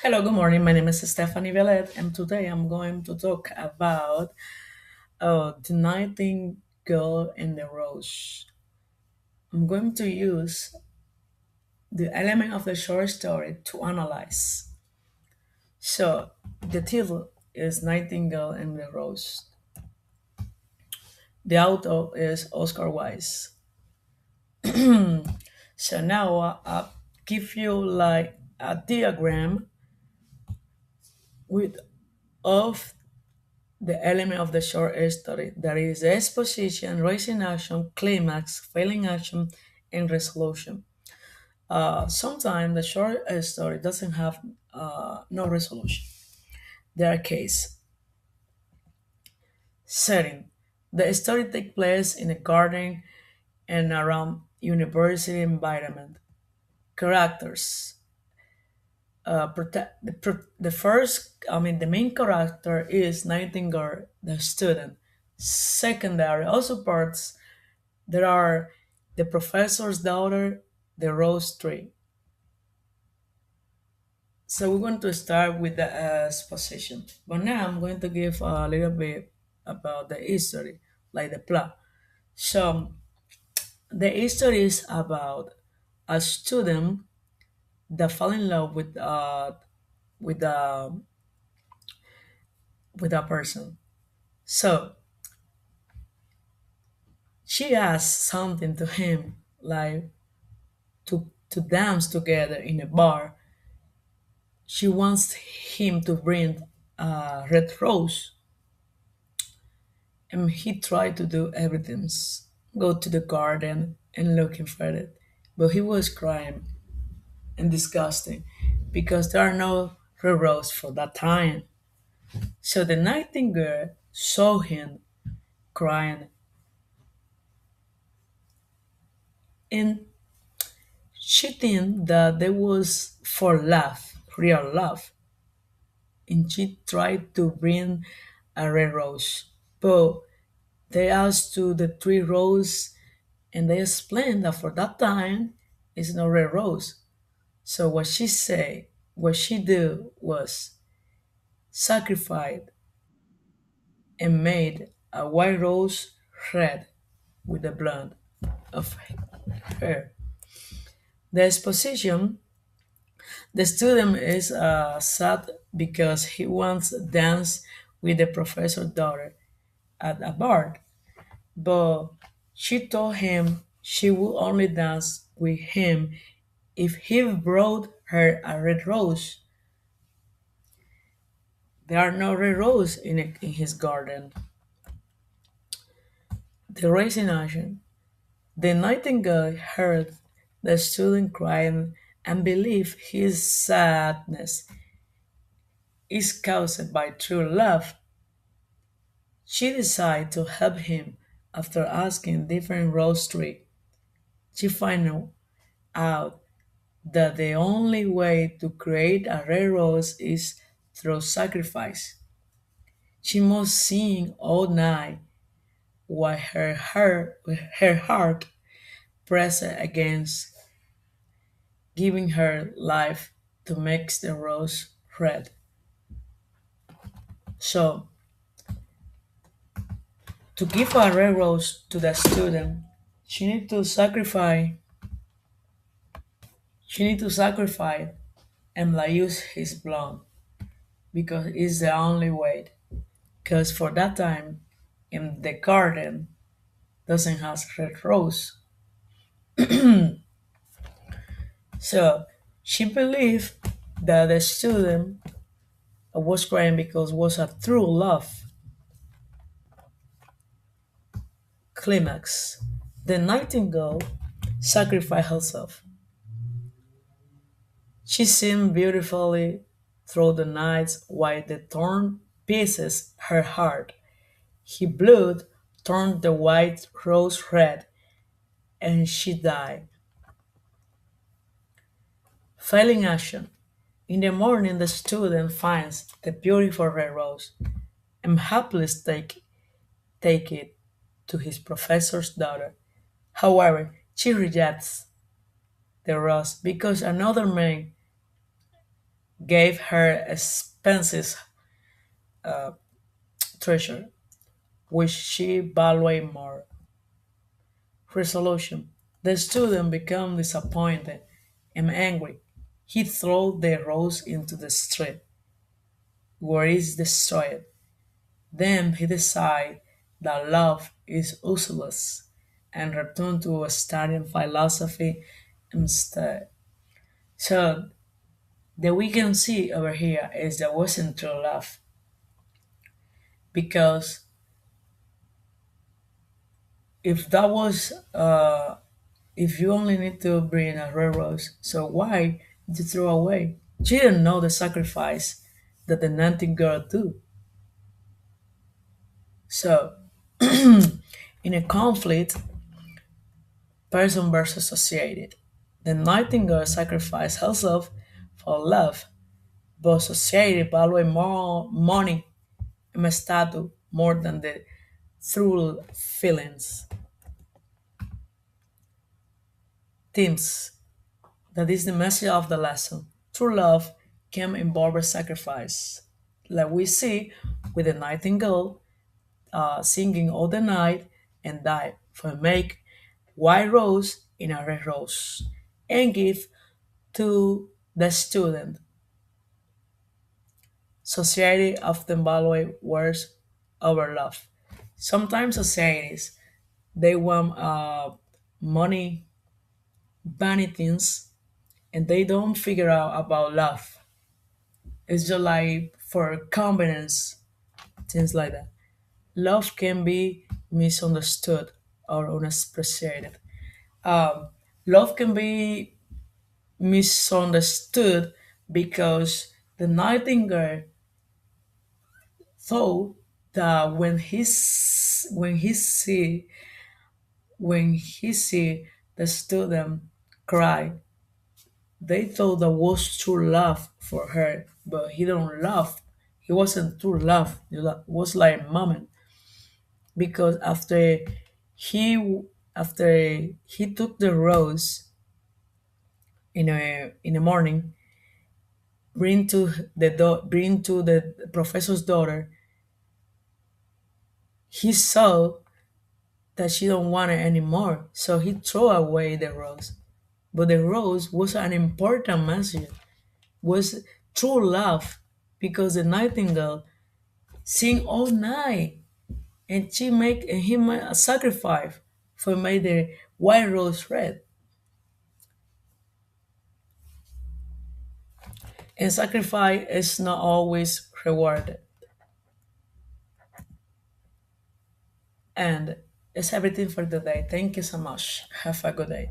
Hello, good morning. My name is Stephanie Vellet, and today I'm going to talk about the Nightingale and the Rose. I'm going to use the element of the short story to analyze. So, the title is Nightingale and the Rose. The author is Oscar Wilde. So now I'll give you like a diagram with of the element of the short story. That is exposition, raising action, climax, failing action, and resolution. Sometimes the short story doesn't have no resolution. There are case setting. The story takes place in a garden and around university environment. Characters. The first, the main character is Nightingale, the student. Secondary also parts there are the professor's daughter, the rose tree. So we're going to start with the exposition. But now I'm going to give a little bit about the history, like the plot. So the history is about a student that fall in love with a with a person. So she asks something to him, like to dance together in a bar. She wants him to bring a red rose, and he tried to do everything. Go to the garden and looking for it. But he was crying and disgusting because there are no red rose for that time. So the nightingale saw him crying, and she think that there was for love, real love, and she tried to bring a red rose. But they asked to the three rose, and they explained that for that time it's no red rose. So what she did was sacrifice and made a white rose red with the blood of her. The exposition, the student is sad because he wants to dance with the professor's daughter at a bar, but she told him she would only dance with him if he brought her a red rose. There are no red roses in his garden. The racing ocean. The nightingale heard the student crying and believed his sadness is caused by true love. She decided to help him after asking different rose trees. She found out that the only way to create a red rose is through sacrifice. She must sing all night while her heart pressed against giving her life to make the rose red. So, to give a red rose to the student, she need to sacrifice. She need to sacrifice and like use his blood because it's the only way. Because for that time, in the garden doesn't have red rose. So she believed that the student was crying because it was a true love. Climax. The nightingale sacrificed herself. She sang beautifully through the nights while the thorn pierces her heart. He blood turned the white rose red, and she died. Failing action. In the morning, the student finds the beautiful red rose and happily take it to his professor's daughter. However, she rejects the rose because another man gave her expensive treasure, which she valued more. Resolution. The student became disappointed and angry. He threw the rose into the street, where it is destroyed. Then he decided that love is useless and returned to studying philosophy instead. So that we can see over here is there wasn't true love because if that was if you only need to bring a red rose, so why did you throw away? She didn't know the sacrifice that the Nightingale do. So in a conflict, person versus society, the Nightingale sacrificed herself for love, but society valued more money and status more than the true feelings. Themes. That is the message of the lesson. True love can involve a sacrifice. Like we see with the nightingale singing all the night and die for make white rose in a red rose and give to the student. Society often value words over love. Sometimes societies they want money, money things, and they don't figure out about love. It's just like for convenience, things like that. Love can be misunderstood or unappreciated. Um, Love can be misunderstood because the nightingale thought that when he see the student cry, they thought that was true love for her, but he don't love. He wasn't true love. It was like a moment because he he took the rose in the morning, bring to the professor's daughter. He saw that she don't want it anymore, so he threw away the rose. But the rose was an important message, was true love, because the nightingale sing all night, and he made a sacrifice for make the white rose red. And sacrifice is not always rewarded. And it's everything for the day. Thank you so much. Have a good day.